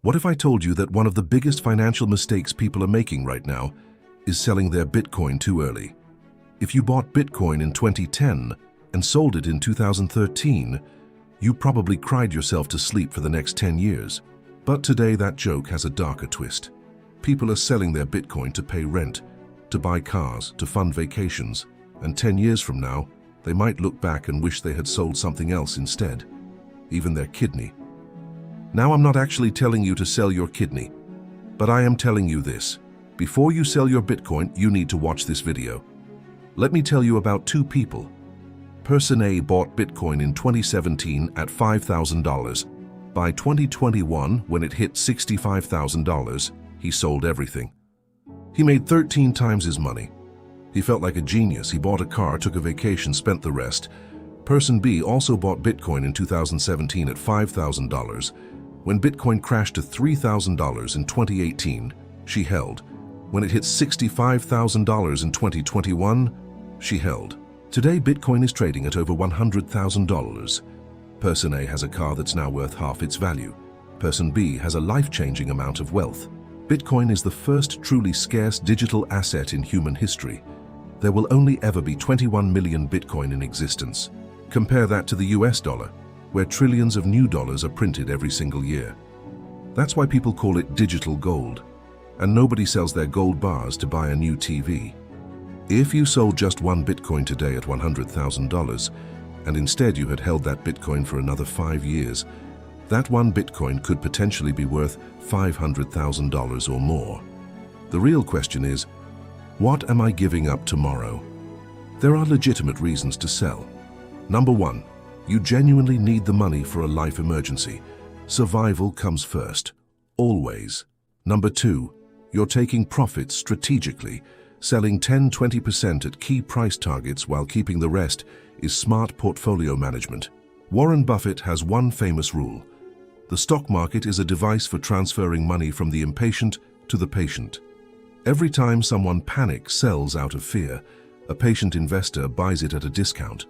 What if I told you that one of the biggest financial mistakes people are making right now is selling their Bitcoin too early? If you bought Bitcoin in 2010 and sold it in 2013, you probably cried yourself to sleep for the next 10 years. But today that joke has a darker twist. People are selling their Bitcoin to pay rent, to buy cars, to fund vacations, and 10 years from now, they might look back and wish they had sold something else instead, even their kidney. Now, I'm not actually telling you to sell your kidney, but I am telling you this. Before you sell your Bitcoin, you need to watch this video. Let me tell you about two people. Person A bought Bitcoin in 2017 at $5,000. By 2021, when it hit $65,000, he sold everything. He made 13 times his money. He felt like a genius. He bought a car, took a vacation, spent the rest. Person B also bought Bitcoin in 2017 at $5,000. When Bitcoin crashed to $3,000 in 2018, she held. When it hit $65,000 in 2021, she held. Today, Bitcoin is trading at over $100,000. Person A has a car that's now worth half its value. Person B has a life-changing amount of wealth. Bitcoin is the first truly scarce digital asset in human history. There will only ever be 21 million Bitcoin in existence. Compare that to the US dollar, where trillions of new dollars are printed every single year. That's why people call it digital gold. And nobody sells their gold bars to buy a new TV. If you sold just one Bitcoin today at $100,000, and instead you had held that Bitcoin for another 5 years, that one Bitcoin could potentially be worth $500,000 or more. The real question is, what am I giving up tomorrow? There are legitimate reasons to sell. Number one, you genuinely need the money for a life emergency. Survival comes first, always. Number two, you're taking profits strategically. Selling 10–20% at key price targets while keeping the rest is smart portfolio management. Warren Buffett has one famous rule. The stock market is a device for transferring money from the impatient to the patient. Every time someone panics, sells out of fear, a patient investor buys it at a discount.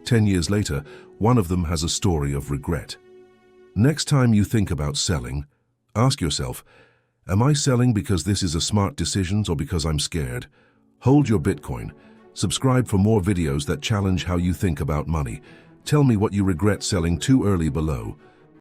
10 years later, one of them has a story of regret. Next time you think about selling, ask yourself, am I selling because this is a smart decision or because I'm scared? Hold your Bitcoin. Subscribe for more videos that challenge how you think about money. Tell me what you regret selling too early below.